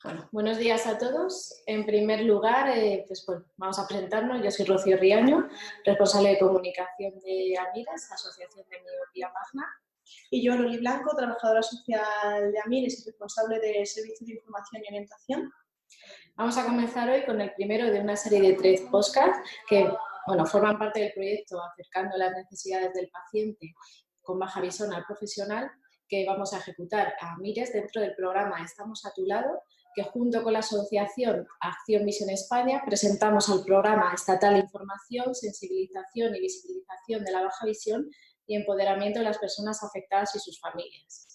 Bueno, buenos días a todos. En primer lugar, vamos a presentarnos. Yo soy Rocío Riaño, responsable de comunicación de Amires, Asociación de Miopía Magna. Y yo, Loli Blanco, trabajadora social de Amires y responsable de Servicio de Información y Orientación. Vamos a comenzar hoy con el primero de una serie de 3 podcasts que forman parte del proyecto Acercando las necesidades del paciente con baja visión al profesional, que vamos a ejecutar a Amires dentro del programa Estamos a tu lado, que junto con la asociación Acción Visión España presentamos el programa estatal de información, sensibilización y visibilización de la baja visión y empoderamiento de las personas afectadas y sus familias.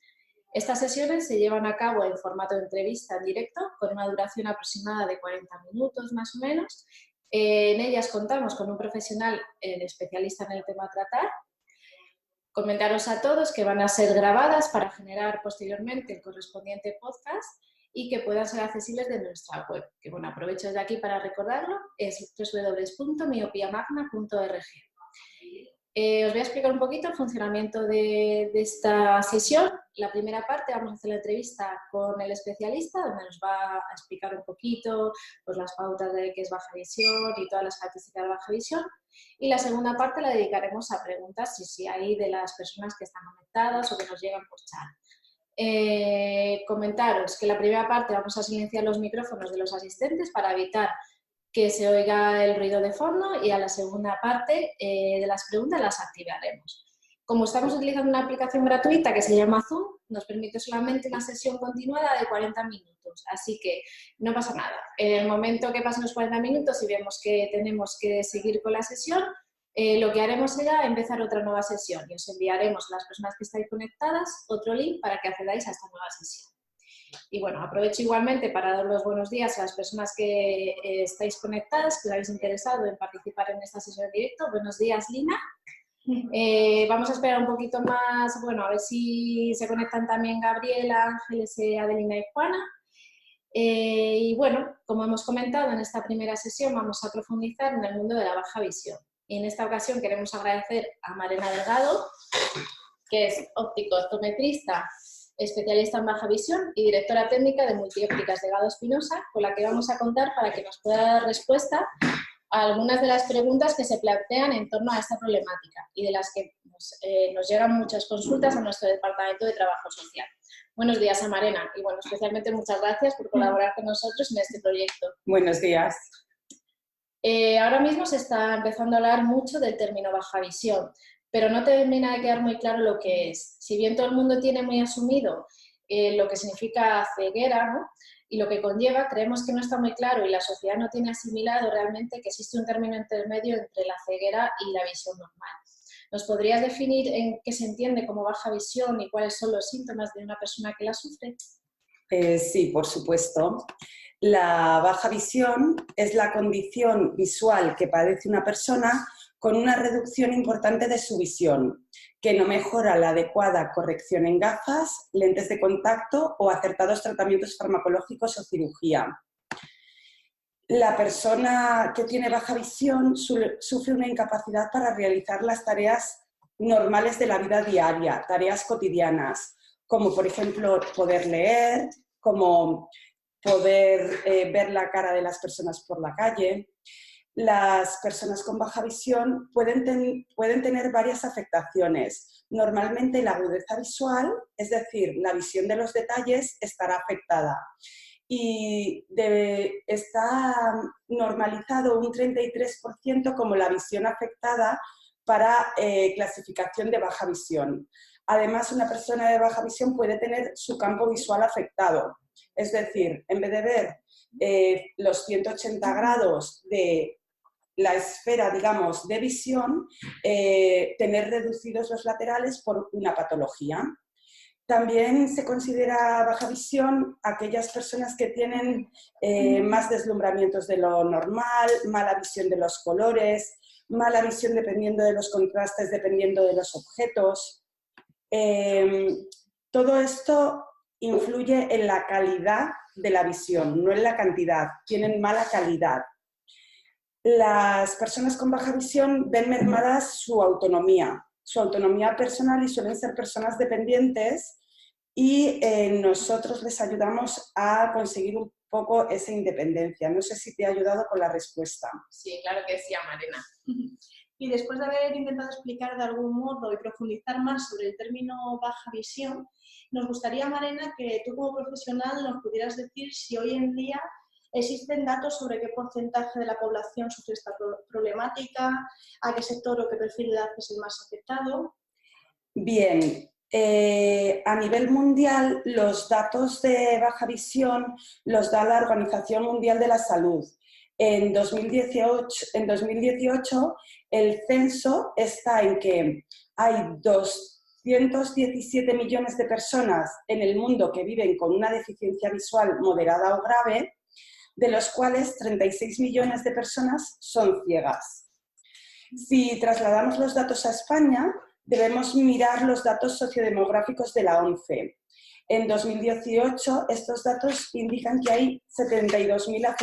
Estas sesiones se llevan a cabo en formato de entrevista en directo, con una duración aproximada de 40 minutos más o menos. En ellas contamos con un profesional especialista en el tema a tratar. Comentaros a todos que van a ser grabadas para generar posteriormente el correspondiente podcast y que puedan ser accesibles de nuestra web, que aprovecho desde aquí para recordarlo, es www.miopiamagna.org. Os voy a explicar un poquito el funcionamiento de esta sesión. La primera parte vamos a hacer la entrevista con el especialista, donde nos va a explicar un poquito las pautas de qué es baja visión y todas las características de baja visión. Y la segunda parte la dedicaremos a preguntas si hay de las personas que están conectadas o que nos llegan por chat. Comentaros que la primera parte vamos a silenciar los micrófonos de los asistentes para evitar que se oiga el ruido de fondo, y a la segunda parte de las preguntas las activaremos. Como estamos utilizando una aplicación gratuita que se llama Zoom, nos permite solamente una sesión continuada de 40 minutos, así que no pasa nada. En el momento que pasen los 40 minutos y vemos que tenemos que seguir con la sesión, lo que haremos será empezar otra nueva sesión y os enviaremos a las personas que estáis conectadas otro link para que accedáis a esta nueva sesión. Y aprovecho igualmente para dar los buenos días a las personas que estáis conectadas, que os habéis interesado en participar en esta sesión de directo. Buenos días, Lina. Vamos a esperar un poquito más, a ver si se conectan también Gabriela, Ángeles, Adelina y Juana. Como hemos comentado en esta primera sesión, vamos a profundizar en el mundo de la baja visión. Y en esta ocasión queremos agradecer a Marena Delgado, que es óptico-optometrista, especialista en baja visión y directora técnica de Multiópticas Delgado Espinosa, con la que vamos a contar para que nos pueda dar respuesta a algunas de las preguntas que se plantean en torno a esta problemática y de las que nos llegan muchas consultas a nuestro Departamento de Trabajo Social. Buenos días, Marena, y especialmente muchas gracias por colaborar con nosotros en este proyecto. Buenos días. Ahora mismo se está empezando a hablar mucho del término baja visión, pero no termina de quedar muy claro lo que es. Si bien todo el mundo tiene muy asumido lo que significa ceguera, ¿no?, y lo que conlleva, creemos que no está muy claro y la sociedad no tiene asimilado realmente que existe un término intermedio entre la ceguera y la visión normal. ¿Nos podrías definir en qué se entiende como baja visión y cuáles son los síntomas de una persona que la sufre? Sí, por supuesto. La baja visión es la condición visual que padece una persona con una reducción importante de su visión, que no mejora la adecuada corrección en gafas, lentes de contacto o acertados tratamientos farmacológicos o cirugía. La persona que tiene baja visión sufre una incapacidad para realizar las tareas normales de la vida diaria, tareas cotidianas, como por ejemplo poder leer, como poder ver la cara de las personas por la calle. Las personas con baja visión pueden tener varias afectaciones. Normalmente la agudeza visual, es decir, la visión de los detalles, estará afectada. Y está normalizado un 33% como la visión afectada para clasificación de baja visión. Además, una persona de baja visión puede tener su campo visual afectado. Es decir, en vez de ver los 180 grados de la esfera, digamos, de visión, tener reducidos los laterales por una patología. También se considera baja visión aquellas personas que tienen más deslumbramientos de lo normal, mala visión de los colores, mala visión dependiendo de los contrastes, dependiendo de los objetos. Todo esto influye en la calidad de la visión, no en la cantidad. Tienen mala calidad. Las personas con baja visión ven mermada su autonomía personal y suelen ser personas dependientes y nosotros les ayudamos a conseguir un poco esa independencia. No sé si te ha ayudado con la respuesta. Sí, claro que sí, Amarena. Y después de haber intentado explicar de algún modo y profundizar más sobre el término baja visión, nos gustaría, Amarena, que tú como profesional nos pudieras decir si hoy en día existen datos sobre qué porcentaje de la población sufre esta problemática, a qué sector o qué perfil de edad es el más afectado. Bien, a nivel mundial los datos de baja visión los da la Organización Mundial de la Salud. En 2018 el censo está en que hay 217 millones de personas en el mundo que viven con una deficiencia visual moderada o grave, de los cuales 36 millones de personas son ciegas. Si trasladamos los datos a España, debemos mirar los datos sociodemográficos de la ONCE. En 2018, estos datos indican que hay 72.000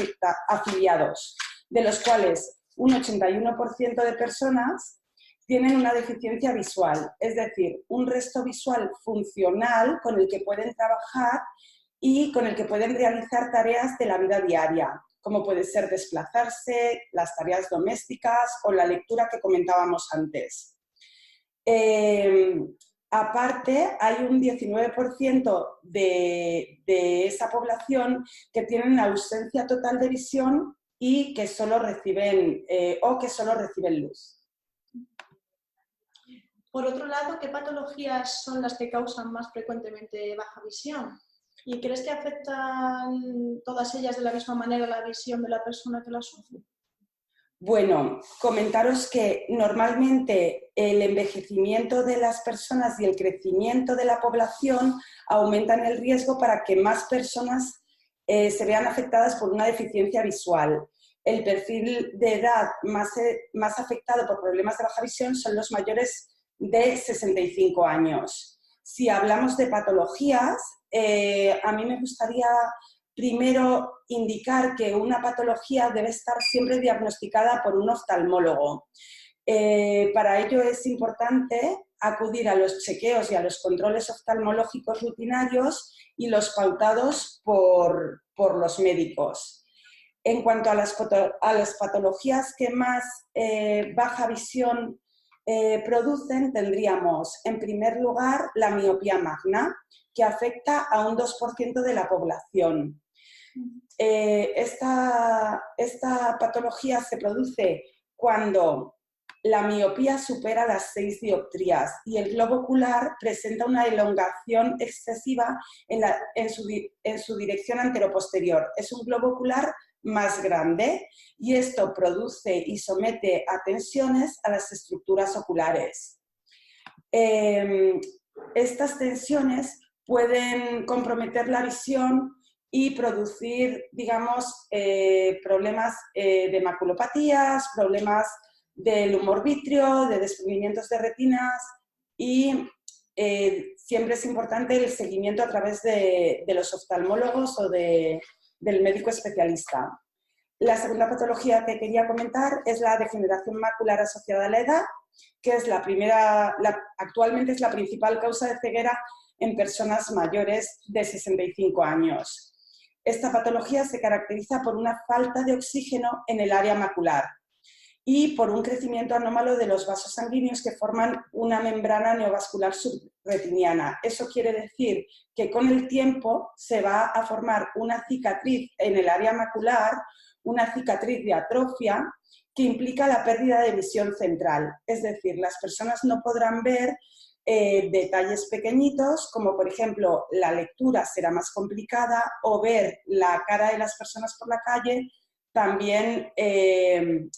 afiliados, de los cuales un 81% de personas tienen una deficiencia visual, es decir, un resto visual funcional con el que pueden trabajar y con el que pueden realizar tareas de la vida diaria, como puede ser desplazarse, las tareas domésticas o la lectura que comentábamos antes. Aparte, hay un 19% de esa población que tienen ausencia total de visión y que solo reciben luz. Por otro lado, ¿qué patologías son las que causan más frecuentemente baja visión? ¿Y crees que afectan todas ellas de la misma manera la visión de la persona que la sufre? Bueno, comentaros que normalmente el envejecimiento de las personas y el crecimiento de la población aumentan el riesgo para que más personas se vean afectadas por una deficiencia visual. El perfil de edad más afectado por problemas de baja visión son los mayores de 65 años. Si hablamos de patologías, a mí me gustaría primero indicar que una patología debe estar siempre diagnosticada por un oftalmólogo. Para ello es importante acudir a los chequeos y a los controles oftalmológicos rutinarios y los pautados por los médicos. En cuanto a las patologías que más baja visión producen, tendríamos en primer lugar la miopía magna, que afecta a un 2% de la población. Esta patología se produce cuando la miopía supera las 6 dioptrías y el globo ocular presenta una elongación excesiva en su dirección anteroposterior. Es un globo ocular más grande y esto produce y somete a tensiones a las estructuras oculares. Estas tensiones pueden comprometer la visión y producir, digamos, problemas de maculopatías, problemas del humor vítreo, de desprendimientos de retinas y siempre es importante el seguimiento a través de los oftalmólogos o del médico especialista. La segunda patología que quería comentar es la degeneración macular asociada a la edad, que es actualmente es la principal causa de ceguera en personas mayores de 65 años. Esta patología se caracteriza por una falta de oxígeno en el área macular y por un crecimiento anómalo de los vasos sanguíneos que forman una membrana neovascular subretiniana. Eso quiere decir que con el tiempo se va a formar una cicatriz en el área macular, una cicatriz de atrofia, que implica la pérdida de visión central. Es decir, las personas no podrán ver detalles pequeñitos, como por ejemplo la lectura será más complicada o ver la cara de las personas por la calle también es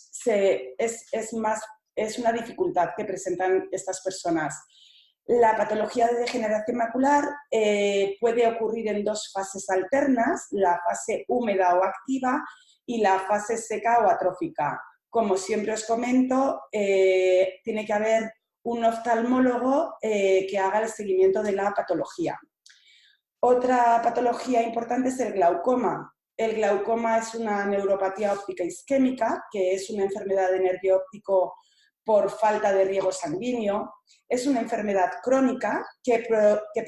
una dificultad que presentan estas personas. La patología de degeneración macular puede ocurrir en dos fases alternas, la fase húmeda o activa y la fase seca o atrófica. Como siempre os comento, tiene que haber un oftalmólogo que haga el seguimiento de la patología. Otra patología importante es el glaucoma. El glaucoma es una neuropatía óptica isquémica, que es una enfermedad de nervio óptico por falta de riego sanguíneo. Es una enfermedad crónica que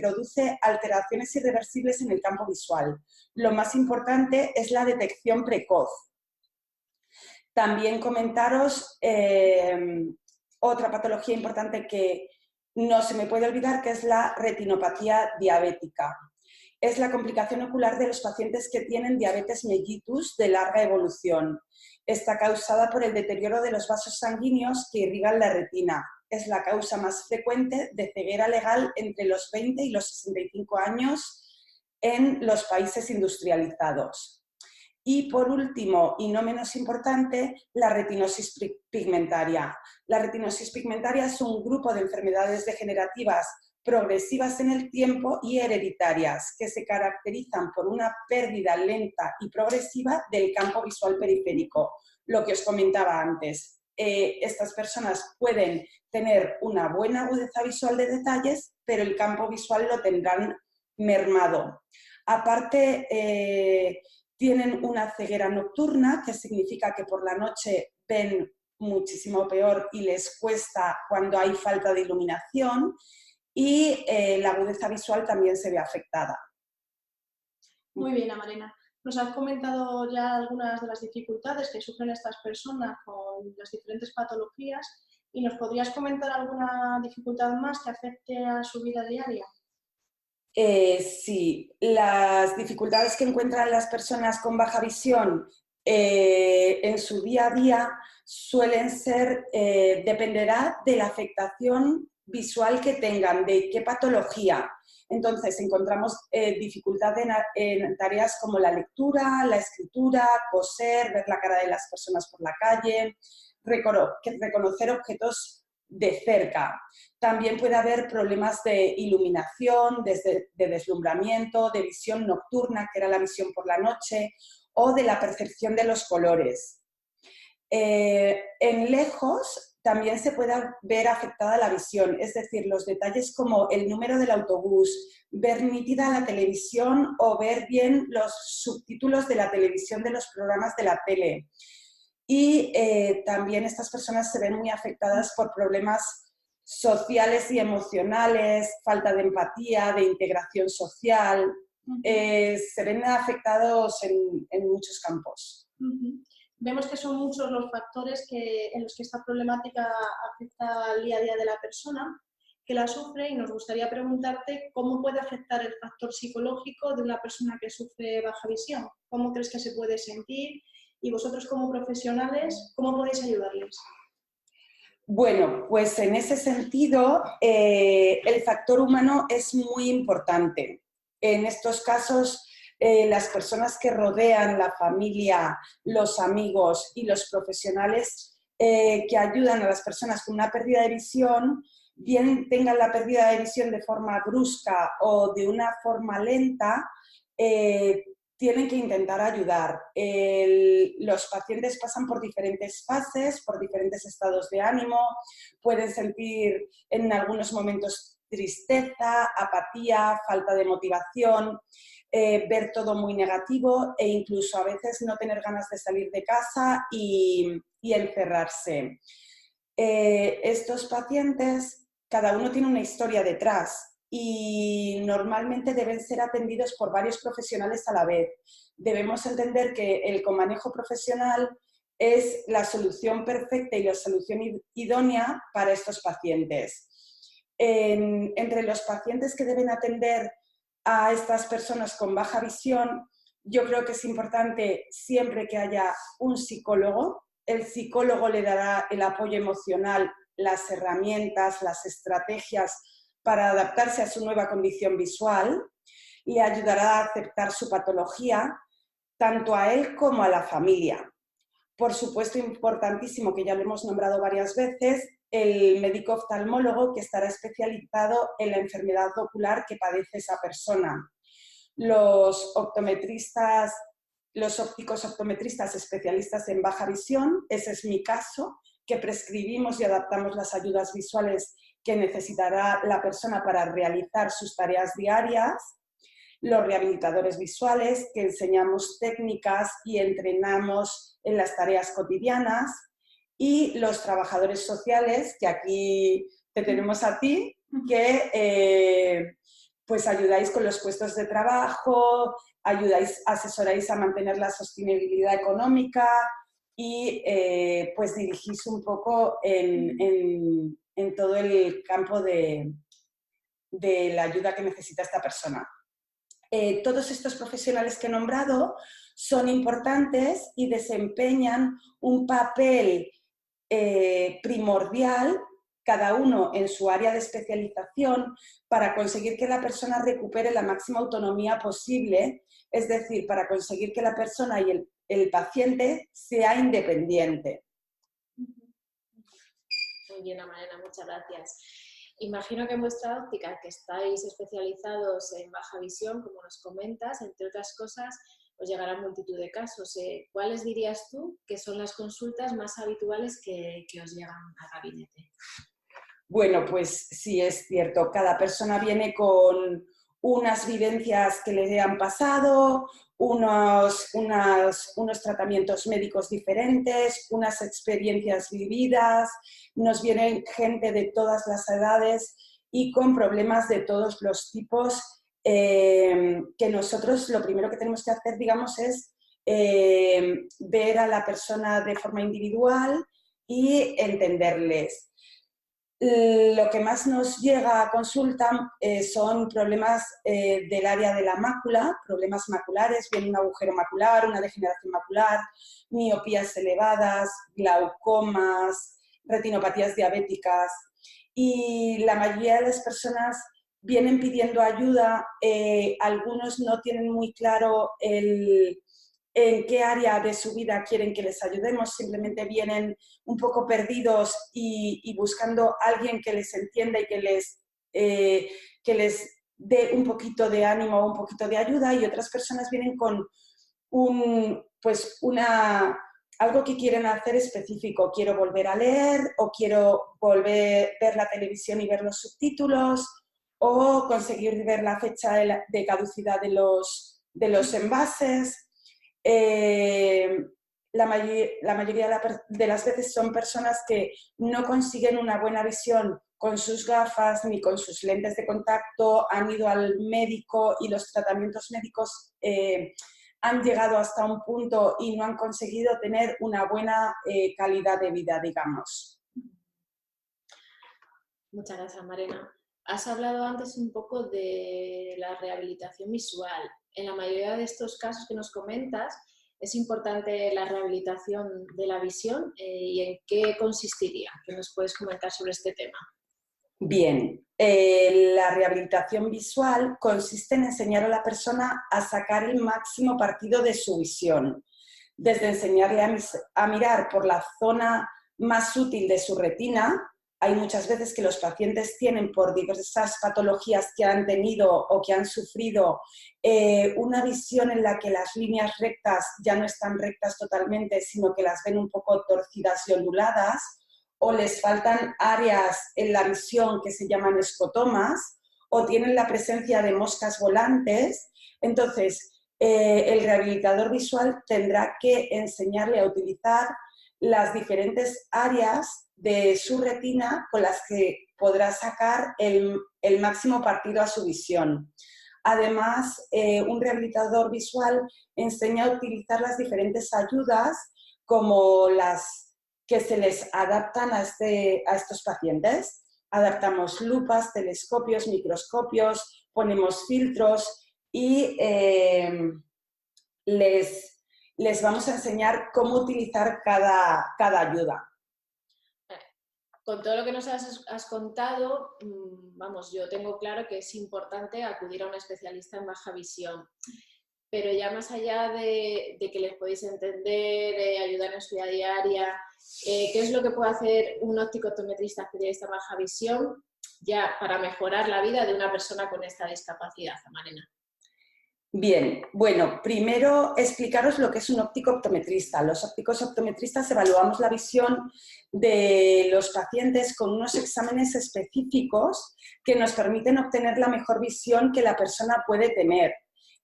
produce alteraciones irreversibles en el campo visual. Lo más importante es la detección precoz. También comentaros otra patología importante que no se me puede olvidar, que es la retinopatía diabética. Es la complicación ocular de los pacientes que tienen diabetes mellitus de larga evolución. Está causada por el deterioro de los vasos sanguíneos que irrigan la retina. Es la causa más frecuente de ceguera legal entre los 20 y los 65 años en los países industrializados. Y por último, y no menos importante, la retinosis pigmentaria. La retinosis pigmentaria es un grupo de enfermedades degenerativas progresivas en el tiempo y hereditarias, que se caracterizan por una pérdida lenta y progresiva del campo visual periférico. Lo que os comentaba antes, estas personas pueden tener una buena agudeza visual de detalles, pero el campo visual lo tendrán mermado. Aparte, tienen una ceguera nocturna, que significa que por la noche ven muchísimo peor y les cuesta cuando hay falta de iluminación, y la agudeza visual también se ve afectada. Muy bien, Amarena. Nos has comentado ya algunas de las dificultades que sufren estas personas con las diferentes patologías, y ¿nos podrías comentar alguna dificultad más que afecte a su vida diaria? Sí, las dificultades que encuentran las personas con baja visión en su día a día suelen ser, dependerá de la afectación visual que tengan, de qué patología. Entonces, encontramos dificultad en tareas como la lectura, la escritura, coser, ver la cara de las personas por la calle, reconocer objetos de cerca. También puede haber problemas de iluminación, de deslumbramiento, de visión nocturna, que era la visión por la noche, o de la percepción de los colores. En lejos también se puede ver afectada la visión, es decir, los detalles como el número del autobús, ver nítida la televisión o ver bien los subtítulos de la televisión de los programas de la tele. Y también estas personas se ven muy afectadas por problemas sociales y emocionales, falta de empatía, de integración social. Se ven afectados en muchos campos. Vemos que son muchos los factores en los que esta problemática afecta al día a día de la persona que la sufre, y nos gustaría preguntarte cómo puede afectar el factor psicológico de una persona que sufre baja visión. ¿Cómo crees que se puede sentir? Y vosotros como profesionales, ¿cómo podéis ayudarles? Bueno, pues en ese sentido, el factor humano es muy importante. En estos casos, las personas que rodean, la familia, los amigos y los profesionales que ayudan a las personas con una pérdida de visión, bien tengan la pérdida de visión de forma brusca o de una forma lenta, tienen que intentar ayudar. Los pacientes pasan por diferentes fases, por diferentes estados de ánimo, pueden sentir en algunos momentos tristeza, apatía, falta de motivación, ver todo muy negativo e incluso a veces no tener ganas de salir de casa y encerrarse. Estos pacientes, cada uno tiene una historia detrás y normalmente deben ser atendidos por varios profesionales a la vez. Debemos entender que el comanejo profesional es la solución perfecta y la solución idónea para estos pacientes. Entre los pacientes que deben atender a estas personas con baja visión, yo creo que es importante siempre que haya un psicólogo. El psicólogo le dará el apoyo emocional, las herramientas, las estrategias para adaptarse a su nueva condición visual, le ayudará a aceptar su patología, tanto a él como a la familia. Por supuesto, importantísimo, que ya lo hemos nombrado varias veces, el médico oftalmólogo, que estará especializado en la enfermedad ocular que padece esa persona. Los optometristas, los ópticos optometristas especialistas en baja visión, ese es mi caso, que prescribimos y adaptamos las ayudas visuales que necesitará la persona para realizar sus tareas diarias. Los rehabilitadores visuales, que enseñamos técnicas y entrenamos en las tareas cotidianas. y los trabajadores sociales, que aquí te tenemos a ti, que pues ayudáis con los puestos de trabajo, asesoráis a mantener la sostenibilidad económica y pues dirigís un poco en todo el campo de la ayuda que necesita esta persona. Todos estos profesionales que he nombrado son importantes y desempeñan un papel primordial, cada uno en su área de especialización, para conseguir que la persona recupere la máxima autonomía posible, es decir, para conseguir que la persona y el paciente sea independiente. Muy bien, Amarena, muchas gracias. Imagino que en vuestra óptica, que estáis especializados en baja visión, como nos comentas, entre otras cosas, os llegará multitud de casos. ¿Cuáles dirías tú que son las consultas más habituales que os llegan al gabinete? Bueno, pues sí, es cierto. Cada persona viene con unas vivencias que le han pasado, unos tratamientos médicos diferentes, unas experiencias vividas. Nos viene gente de todas las edades y con problemas de todos los tipos, que nosotros lo primero que tenemos que hacer, digamos, es ver a la persona de forma individual y entenderles. Lo que más nos llega a consulta son problemas del área de la mácula, problemas maculares, bien un agujero macular, una degeneración macular, miopías elevadas, glaucomas, retinopatías diabéticas, y la mayoría de las personas vienen pidiendo ayuda. Algunos no tienen muy claro en qué área de su vida quieren que les ayudemos, simplemente vienen un poco perdidos y buscando a alguien que les entienda y que les dé un poquito de ánimo, un poquito de ayuda, y otras personas vienen con algo que quieren hacer específico. Quiero volver a leer, o quiero volver a ver la televisión y ver los subtítulos, o conseguir ver la fecha de caducidad de los envases. La mayoría de las veces son personas que no consiguen una buena visión con sus gafas ni con sus lentes de contacto, han ido al médico y los tratamientos médicos han llegado hasta un punto y no han conseguido tener una buena calidad de vida, digamos. Muchas gracias, Marena. Has hablado antes un poco de la rehabilitación visual. En la mayoría de estos casos que nos comentas, ¿es importante la rehabilitación de la visión? ¿Y en qué consistiría? ¿Qué nos puedes comentar sobre este tema? Bien, la rehabilitación visual consiste en enseñar a la persona a sacar el máximo partido de su visión, desde enseñarle a mirar por la zona más útil de su retina. Hay muchas veces que los pacientes tienen, por diversas patologías que han tenido o que han sufrido, una visión en la que las líneas rectas ya no están rectas totalmente, sino que las ven un poco torcidas y onduladas, o les faltan áreas en la visión que se llaman escotomas, o tienen la presencia de moscas volantes. Entonces, el rehabilitador visual tendrá que enseñarle a utilizar las diferentes áreas de su retina con las que podrá sacar el máximo partido a su visión. Además, un rehabilitador visual enseña a utilizar las diferentes ayudas, como las que se les adaptan a estos pacientes. Adaptamos lupas, telescopios, microscopios, ponemos filtros y les vamos a enseñar cómo utilizar cada ayuda. Con todo lo que nos has contado, vamos, yo tengo claro que es importante acudir a un especialista en baja visión. Pero ya más allá de que les podéis entender, ayudar en su vida diaria, ¿qué es lo que puede hacer un óptico optometrista especialista en baja visión ya para mejorar la vida de una persona con esta discapacidad, Amarena? Bien, bueno, primero explicaros lo que es un óptico optometrista. Los ópticos optometristas evaluamos la visión de los pacientes con unos exámenes específicos que nos permiten obtener la mejor visión que la persona puede tener.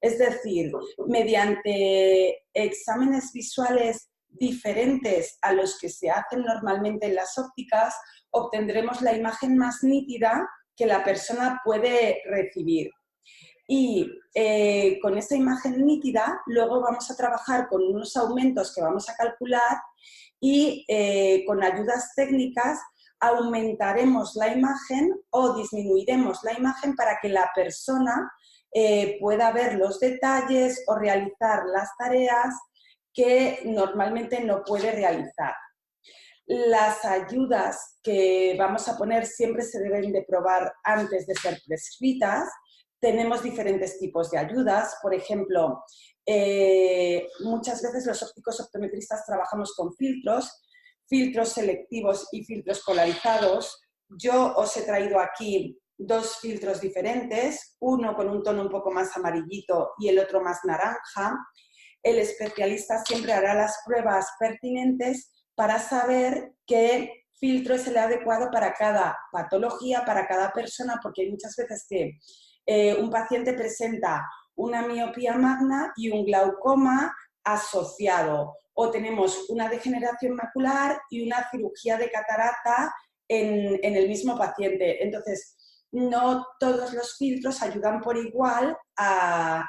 Es decir, mediante exámenes visuales diferentes a los que se hacen normalmente en las ópticas, obtendremos la imagen más nítida que la persona puede recibir. Y con esa imagen nítida, luego vamos a trabajar con unos aumentos que vamos a calcular y con ayudas técnicas aumentaremos la imagen o disminuiremos la imagen para que la persona pueda ver los detalles o realizar las tareas que normalmente no puede realizar. Las ayudas que vamos a poner siempre se deben de probar antes de ser prescritas. Tenemos diferentes tipos de ayudas. Por ejemplo, muchas veces los ópticos optometristas trabajamos con filtros selectivos y filtros polarizados. Yo os he traído aquí dos filtros diferentes, uno con un tono un poco más amarillito y el otro más naranja. El especialista siempre hará las pruebas pertinentes para saber qué filtro es el adecuado para cada patología, para cada persona, porque hay muchas veces que un paciente presenta una miopía magna y un glaucoma asociado, o tenemos una degeneración macular y una cirugía de catarata en el mismo paciente. Entonces, no todos los filtros ayudan por igual a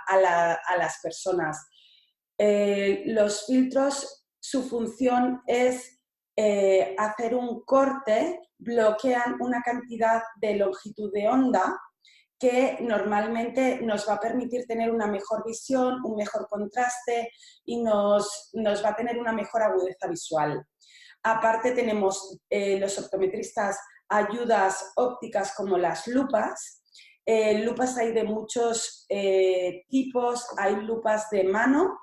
las personas. Los filtros, su función es hacer un corte, bloquean una cantidad de longitud de onda que normalmente nos va a permitir tener una mejor visión, un mejor contraste y nos va a tener una mejor agudeza visual. Aparte tenemos los optometristas ayudas ópticas como las lupas. Lupas hay de muchos tipos, hay lupas de mano,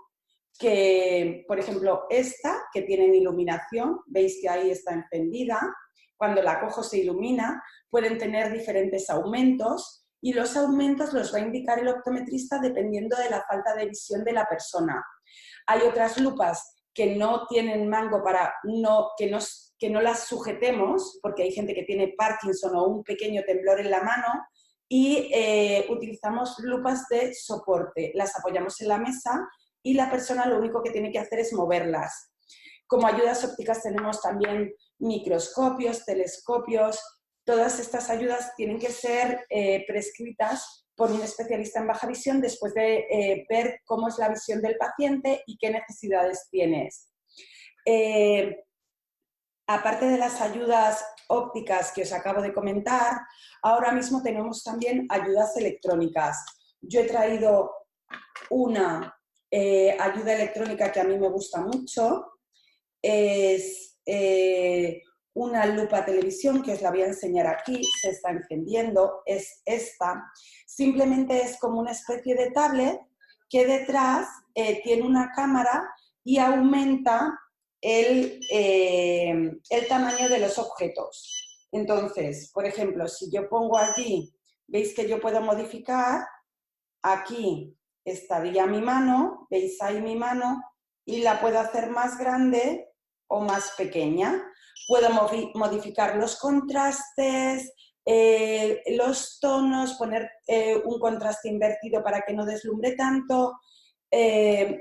que, por ejemplo, esta, que tienen iluminación, veis que ahí está encendida, cuando la cojo se ilumina, pueden tener diferentes aumentos y los aumentos los va a indicar el optometrista dependiendo de la falta de visión de la persona. Hay otras lupas que no tienen mango para que no las sujetemos, porque hay gente que tiene Parkinson o un pequeño temblor en la mano, y utilizamos lupas de soporte. Las apoyamos en la mesa y la persona lo único que tiene que hacer es moverlas. Como ayudas ópticas tenemos también microscopios, telescopios. Todas estas ayudas tienen que ser prescritas por un especialista en baja visión después de ver cómo es la visión del paciente y qué necesidades tienes. Aparte de las ayudas ópticas que os acabo de comentar, ahora mismo tenemos también ayudas electrónicas. Yo he traído una ayuda electrónica que a mí me gusta mucho. Es una lupa televisión que os la voy a enseñar aquí, se está encendiendo, es esta. Simplemente es como una especie de tablet que detrás tiene una cámara y aumenta el tamaño de los objetos. Entonces, por ejemplo, si yo pongo aquí, veis que yo puedo modificar, aquí estaría mi mano, veis ahí mi mano, y la puedo hacer más grande o más pequeña. Puedo modificar los contrastes, los tonos, poner un contraste invertido para que no deslumbre tanto.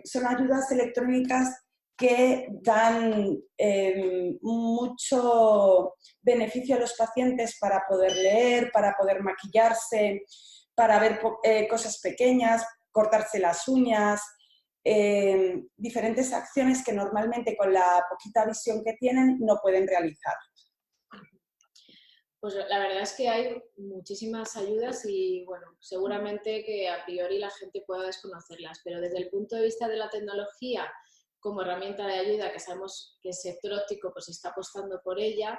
Son ayudas electrónicas que dan mucho beneficio a los pacientes para poder leer, para poder maquillarse, para ver cosas pequeñas, cortarse las uñas, diferentes acciones que normalmente con la poquita visión que tienen no pueden realizar. Pues la verdad es que hay muchísimas ayudas y bueno, seguramente que a priori la gente pueda desconocerlas, pero desde el punto de vista de la tecnología como herramienta de ayuda, que sabemos que el sector óptico pues está apostando por ella,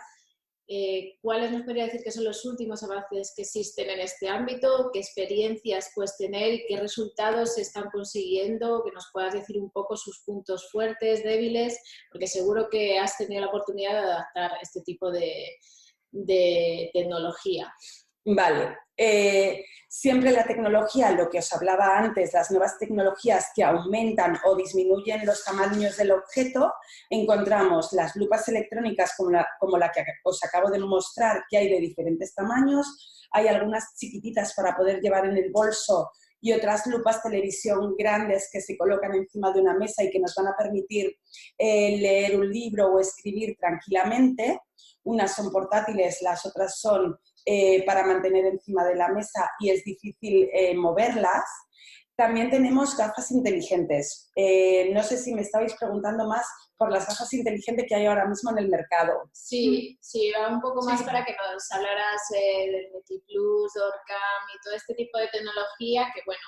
¿cuáles nos podría decir que son los últimos avances que existen en este ámbito? ¿Qué experiencias puedes tener y qué resultados se están consiguiendo? Que nos puedas decir un poco sus puntos fuertes, débiles, porque seguro que has tenido la oportunidad de adaptar este tipo de tecnología. Vale. Siempre la tecnología, lo que os hablaba antes, las nuevas tecnologías que aumentan o disminuyen los tamaños del objeto, encontramos las lupas electrónicas como la que os acabo de mostrar, que hay de diferentes tamaños. Hay algunas chiquititas para poder llevar en el bolso y otras lupas televisión grandes que se colocan encima de una mesa y que nos van a permitir leer un libro o escribir tranquilamente. Unas son portátiles, las otras son para mantener encima de la mesa y es difícil moverlas. También tenemos gafas inteligentes. No sé si me estabais preguntando más por las gafas inteligentes que hay ahora mismo en el mercado. Sí, va un poco más para que nos hablaras del MetiPlus, Orcam y todo este tipo de tecnología que, bueno,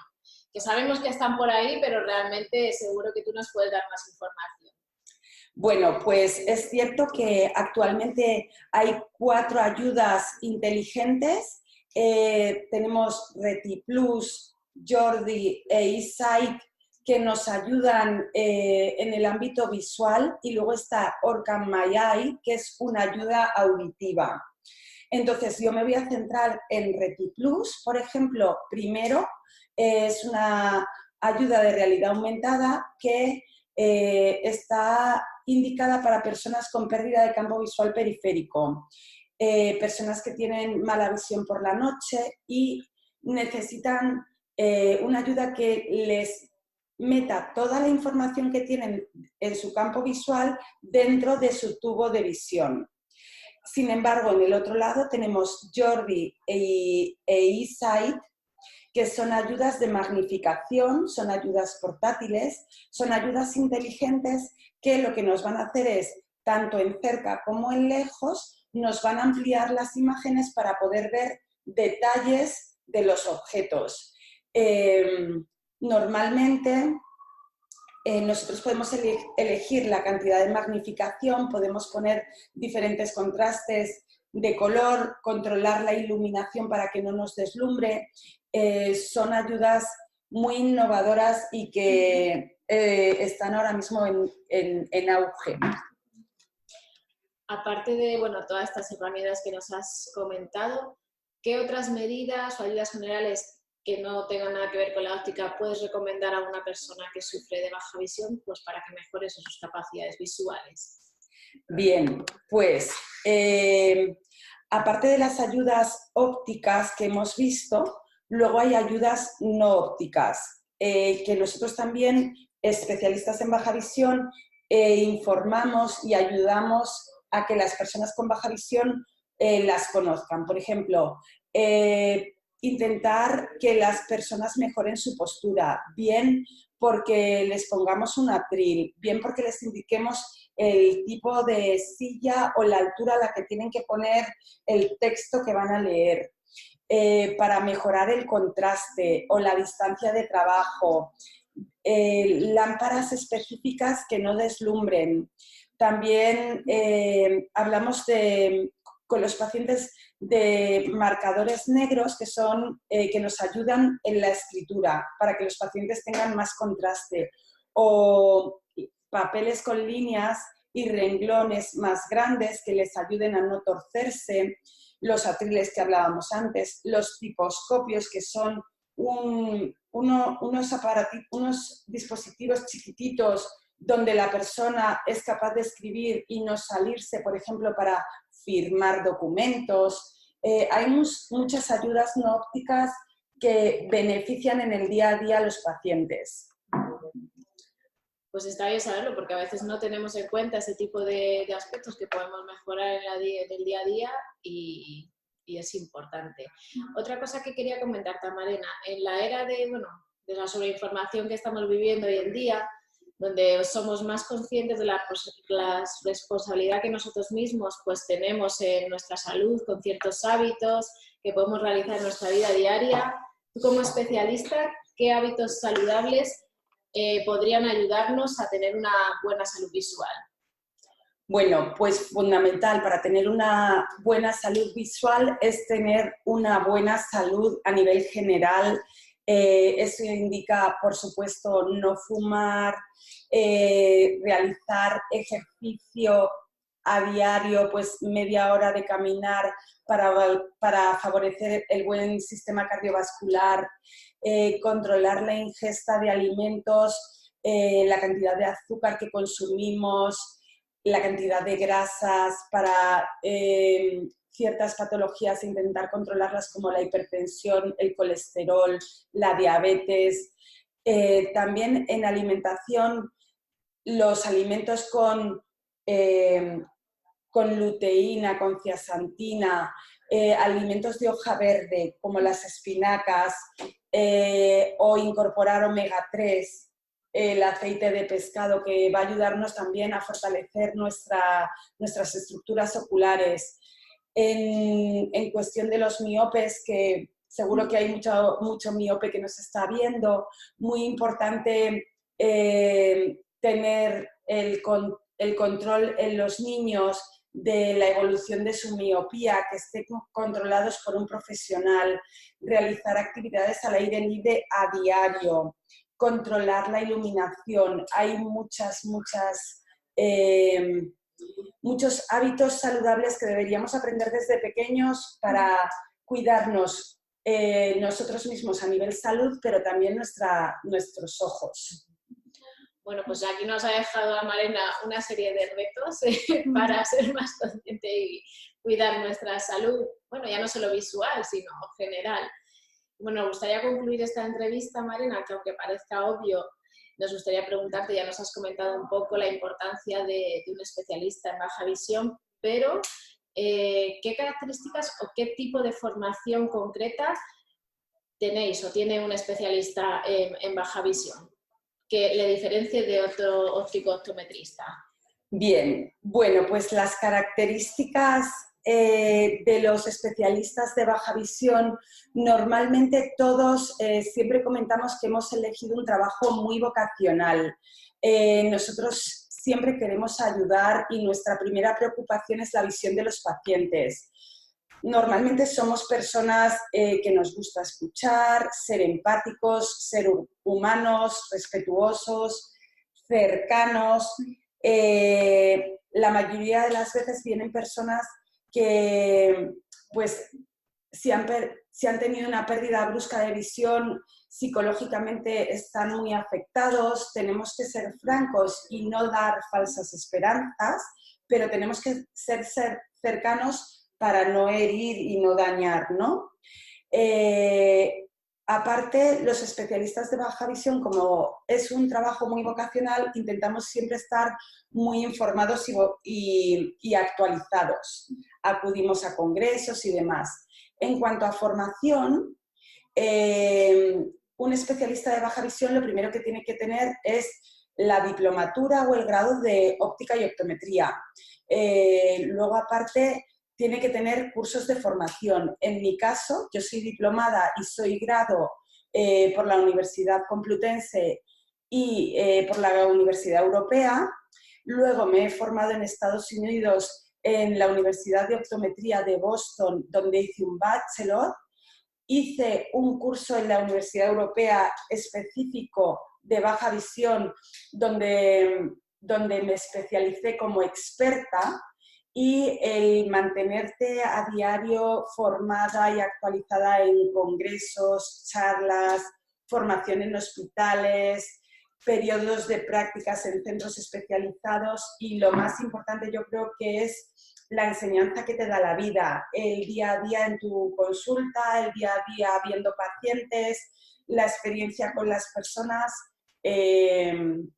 que sabemos que están por ahí, pero realmente seguro que tú nos puedes dar más información. Bueno, pues es cierto que actualmente hay 4 ayudas inteligentes. Tenemos RetiPlus, Jordi e eSight, que nos ayudan en el ámbito visual, y luego está Orcam My Eye, que es una ayuda auditiva. Entonces, yo me voy a centrar en RetiPlus, por ejemplo. Primero, es una ayuda de realidad aumentada que está indicada para personas con pérdida de campo visual periférico, personas que tienen mala visión por la noche y necesitan una ayuda que les meta toda la información que tienen en su campo visual dentro de su tubo de visión. Sin embargo, en el otro lado tenemos Jordi e eSight, que son ayudas de magnificación, son ayudas portátiles, son ayudas inteligentes que lo que nos van a hacer es, tanto en cerca como en lejos, nos van a ampliar las imágenes para poder ver detalles de los objetos. Normalmente nosotros podemos elegir la cantidad de magnificación, podemos poner diferentes contrastes de color, controlar la iluminación para que no nos deslumbre. Son ayudas muy innovadoras y que están ahora mismo en auge. Aparte de, bueno, todas estas herramientas que nos has comentado, ¿qué otras medidas o ayudas generales que no tengan nada que ver con la óptica puedes recomendar a una persona que sufre de baja visión, pues para que mejore sus capacidades visuales? Bien, pues aparte de las ayudas ópticas que hemos visto, luego hay ayudas no ópticas, que nosotros también, especialistas en baja visión, informamos y ayudamos a que las personas con baja visión las conozcan. Por ejemplo, intentar que las personas mejoren su postura, bien porque les pongamos un atril, bien porque les indiquemos el tipo de silla o la altura a la que tienen que poner el texto que van a leer, para mejorar el contraste o la distancia de trabajo, lámparas específicas que no deslumbren. También hablamos con los pacientes de marcadores negros que nos ayudan en la escritura para que los pacientes tengan más contraste, o papeles con líneas y renglones más grandes que les ayuden a no torcerse, los atriles que hablábamos antes, los tiposcopios, que son unos dispositivos chiquititos donde la persona es capaz de escribir y no salirse, por ejemplo, para firmar documentos. Hay muchas ayudas no ópticas que benefician en el día a día a los pacientes. Pues está bien saberlo, porque a veces no tenemos en cuenta ese tipo de aspectos que podemos mejorar en el día a día y es importante. Otra cosa que quería comentar, Tamarena, en la era de la sobreinformación que estamos viviendo hoy en día, donde somos más conscientes de la responsabilidad que nosotros mismos pues tenemos en nuestra salud, con ciertos hábitos que podemos realizar en nuestra vida diaria. Tú, como especialista, ¿qué hábitos saludables podrían ayudarnos a tener una buena salud visual? Bueno, pues fundamental para tener una buena salud visual es tener una buena salud a nivel general. Eso indica, por supuesto, no fumar, realizar ejercicio a diario, pues media hora de caminar para favorecer el buen sistema cardiovascular, controlar la ingesta de alimentos, la cantidad de azúcar que consumimos, la cantidad de grasas, para ciertas patologías e intentar controlarlas como la hipertensión, el colesterol, la diabetes. También en alimentación, los alimentos con luteína, con zeaxantina, alimentos de hoja verde como las espinacas, o incorporar omega 3, el aceite de pescado, que va a ayudarnos también a fortalecer nuestras estructuras oculares. En cuestión de los miopes, que seguro que hay mucho miope que nos está viendo, muy importante tener el control en los niños de la evolución de su miopía, que estén controlados por un profesional, realizar actividades al aire libre a diario, controlar la iluminación. Hay muchos hábitos saludables que deberíamos aprender desde pequeños para cuidarnos nosotros mismos a nivel salud, pero también nuestros ojos. Bueno, pues aquí nos ha dejado Amalena una serie de retos para ser más consciente y cuidar nuestra salud, bueno, ya no solo visual, sino general. Bueno, nos gustaría concluir esta entrevista, Amalena, que aunque parezca obvio, nos gustaría preguntarte, ya nos has comentado un poco la importancia de un especialista en baja visión, pero ¿qué características o qué tipo de formación concreta tenéis o tiene un especialista en baja visión que le diferencie de otro óptico optometrista? Bien, bueno, pues las características de los especialistas de baja visión, normalmente todos siempre comentamos que hemos elegido un trabajo muy vocacional. Nosotros siempre queremos ayudar y nuestra primera preocupación es la visión de los pacientes. Normalmente somos personas que nos gusta escuchar, ser empáticos, ser humanos, respetuosos, cercanos. La mayoría de las veces vienen personas que, pues, si han tenido una pérdida brusca de visión, psicológicamente están muy afectados. Tenemos que ser francos y no dar falsas esperanzas, pero tenemos que ser cercanos para no herir y no dañar, ¿no? Aparte, los especialistas de baja visión, como es un trabajo muy vocacional, intentamos siempre estar muy informados y actualizados. Acudimos a congresos y demás. En cuanto a formación, un especialista de baja visión lo primero que tiene que tener es la diplomatura o el grado de óptica y optometría. Luego, aparte, tiene que tener cursos de formación. En mi caso, yo soy diplomada y soy grado por la Universidad Complutense y por la Universidad Europea. Luego me he formado en Estados Unidos en la Universidad de Optometría de Boston, donde hice un bachelor. Hice un curso en la Universidad Europea específico de baja visión, donde me especialicé como experta. Y el mantenerte a diario formada y actualizada en congresos, charlas, formación en hospitales, periodos de prácticas en centros especializados y lo más importante yo creo que es la enseñanza que te da la vida, el día a día en tu consulta, el día a día viendo pacientes, la experiencia con las personas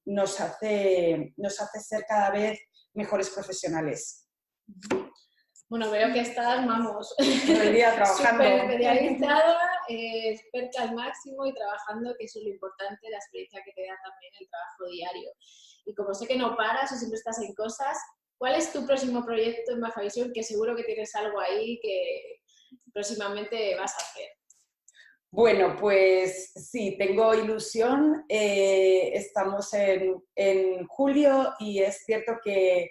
nos hace ser cada vez mejores profesionales. Bueno, veo que estás, vamos, todo el día trabajando. Súper especializada, experta al máximo y trabajando, que eso es lo importante, la experiencia que te da también el trabajo diario. Y como sé que no paras o siempre estás en cosas, ¿cuál es tu próximo proyecto en baja visión? Que seguro que tienes algo ahí que próximamente vas a hacer. Bueno, pues sí, tengo ilusión. Estamos en julio y es cierto que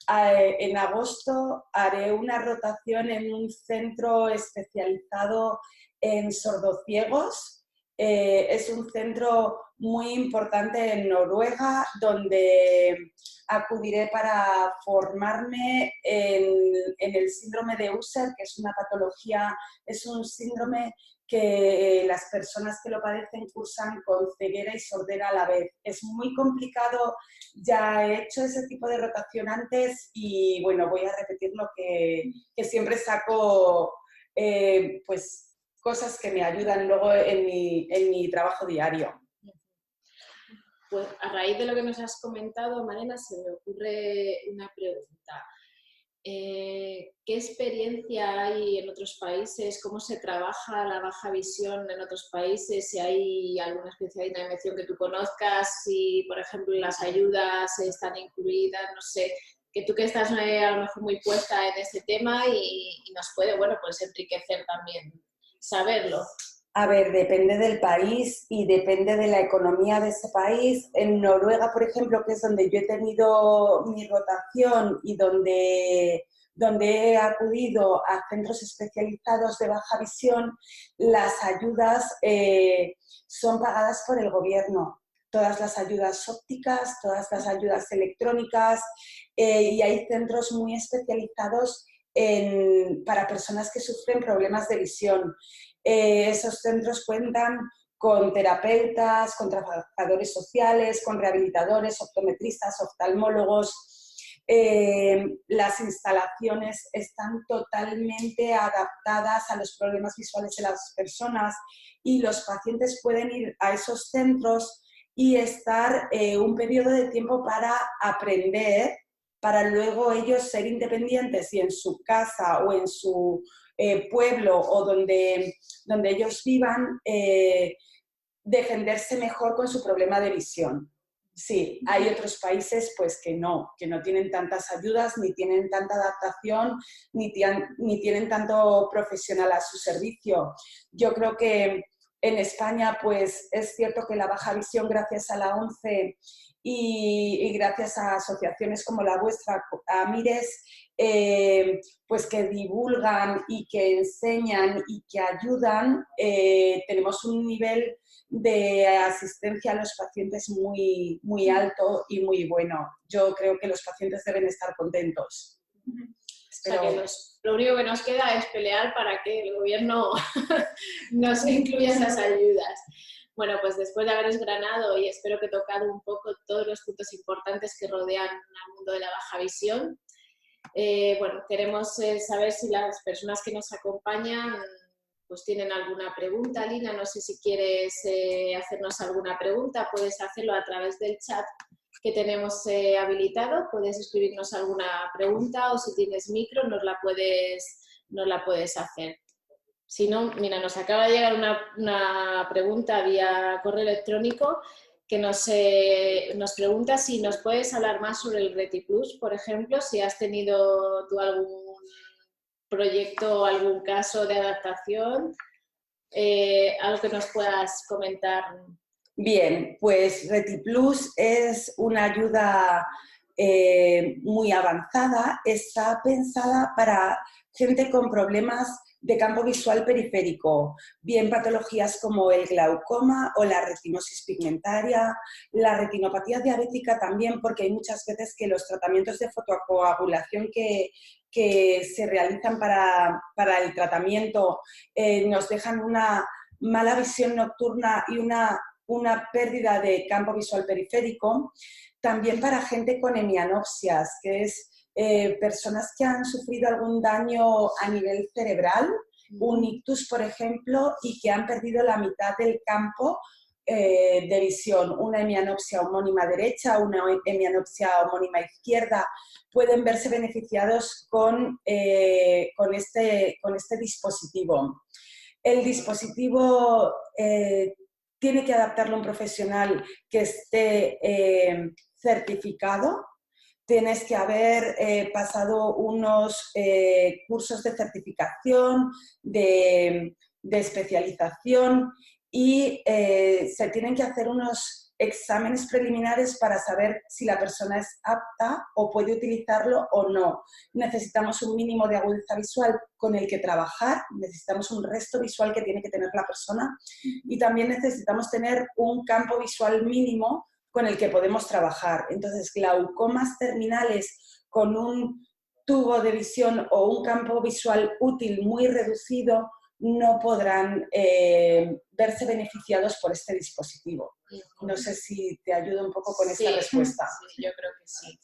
en agosto haré una rotación en un centro especializado en sordociegos. Es un centro muy importante en Noruega donde acudiré para formarme en el síndrome de Usher, que es una patología, es un síndrome que las personas que lo padecen cursan con ceguera y sordera a la vez. Es muy complicado, ya he hecho ese tipo de rotación antes y bueno, voy a repetir lo que siempre saco pues cosas que me ayudan luego en mi trabajo diario. Pues a raíz de lo que nos has comentado, Malena, se me ocurre una pregunta. ¿Qué experiencia hay en otros países? ¿Cómo se trabaja la baja visión en otros países? Si hay alguna especie de dinamización que tú conozcas, si, por ejemplo, las ayudas están incluidas, no sé, que tú que estás a lo mejor muy puesta en este tema y nos puede, bueno, pues enriquecer también saberlo. A ver, depende del país y depende de la economía de ese país. En Noruega, por ejemplo, que es donde yo he tenido mi rotación y donde he acudido a centros especializados de baja visión, las ayudas son pagadas por el gobierno. Todas las ayudas ópticas, todas las ayudas electrónicas y hay centros muy especializados para personas que sufren problemas de visión. Esos centros cuentan con terapeutas, con trabajadores sociales, con rehabilitadores, optometristas, oftalmólogos. Las instalaciones están totalmente adaptadas a los problemas visuales de las personas y los pacientes pueden ir a esos centros y estar un periodo de tiempo para aprender, para luego ellos ser independientes y en su casa o en su pueblo o donde ellos vivan, defenderse mejor con su problema de visión. Sí, hay otros países pues que no tienen tantas ayudas, ni tienen tanta adaptación, ni tienen tanto profesional a su servicio. Yo creo que en España pues es cierto que la baja visión, gracias a la ONCE y gracias a asociaciones como la vuestra, a Mires, pues que divulgan y que enseñan y que ayudan, tenemos un nivel de asistencia a los pacientes muy, muy alto y muy bueno. Yo creo que los pacientes deben estar contentos. Pero... O sea, que lo único que nos queda es pelear para que el gobierno nos incluya esas ayudas. Bueno, pues después de haber desgranado y espero que tocado un poco todos los puntos importantes que rodean al mundo de la baja visión, bueno, queremos saber si las personas que nos acompañan pues tienen alguna pregunta. Lina, no sé si quieres hacernos alguna pregunta, puedes hacerlo a través del chat que tenemos habilitado, puedes escribirnos alguna pregunta o si tienes micro nos la puedes hacer. Si no, mira, nos acaba de llegar una pregunta vía correo electrónico que nos pregunta si nos puedes hablar más sobre el RetiPlus, por ejemplo, si has tenido tú algún proyecto, algún caso de adaptación, algo que nos puedas comentar. Bien, pues RetiPlus es una ayuda muy avanzada, está pensada para gente con problemas de campo visual periférico, bien patologías como el glaucoma o la retinosis pigmentaria, la retinopatía diabética también, porque hay muchas veces que los tratamientos de fotocoagulación que se realizan para el tratamiento nos dejan una mala visión nocturna y una pérdida de campo visual periférico. También para gente con hemianopsias, que es personas que han sufrido algún daño a nivel cerebral, un ictus, por ejemplo, y que han perdido la mitad del campo de visión, una hemianopsia homónima derecha, una hemianopsia homónima izquierda, pueden verse beneficiados con este dispositivo. El dispositivo tiene que adaptarlo a un profesional que esté certificado. Tienes que haber pasado unos cursos de certificación, de especialización y se tienen que hacer unos exámenes preliminares para saber si la persona es apta o puede utilizarlo o no. Necesitamos un mínimo de agudeza visual con el que trabajar, necesitamos un resto visual que tiene que tener la persona y también necesitamos tener un campo visual mínimo con el que podemos trabajar. Entonces, glaucomas terminales con un tubo de visión o un campo visual útil muy reducido no podrán verse beneficiados por este dispositivo. No sé si te ayudo un poco con esta respuesta. Sí, yo creo que sí.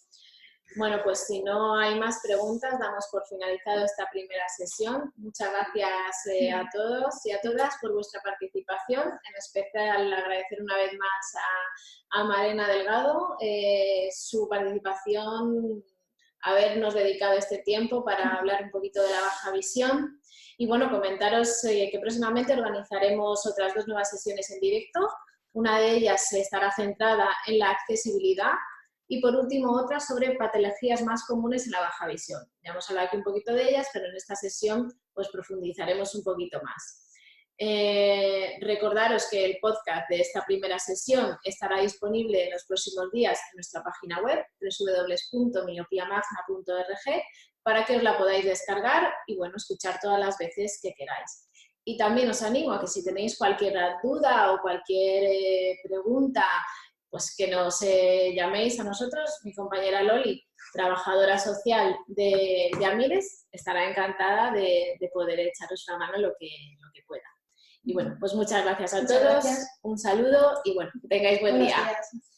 Bueno, pues si no hay más preguntas, damos por finalizado esta primera sesión. Muchas gracias a todos y a todas por vuestra participación. En especial agradecer una vez más a Marena Delgado su participación, habernos dedicado este tiempo para hablar un poquito de la baja visión. Y bueno, comentaros que próximamente organizaremos otras 2 nuevas sesiones en directo. Una de ellas estará centrada en la accesibilidad y por último otra sobre patologías más comunes en la baja visión. Ya hemos hablado aquí un poquito de ellas, pero en esta sesión pues profundizaremos un poquito más. Recordaros que el podcast de esta primera sesión estará disponible en los próximos días en nuestra página web www.miopiamagna.org para que os la podáis descargar y bueno, escuchar todas las veces que queráis. Y también os animo a que si tenéis cualquier duda o cualquier pregunta, pues que nos llaméis a nosotros. Mi compañera Loli, trabajadora social de Amires, estará encantada de poder echaros una mano lo que pueda. Y bueno, pues muchas gracias a todos, un saludo y bueno, que tengáis buen día. Buenos días.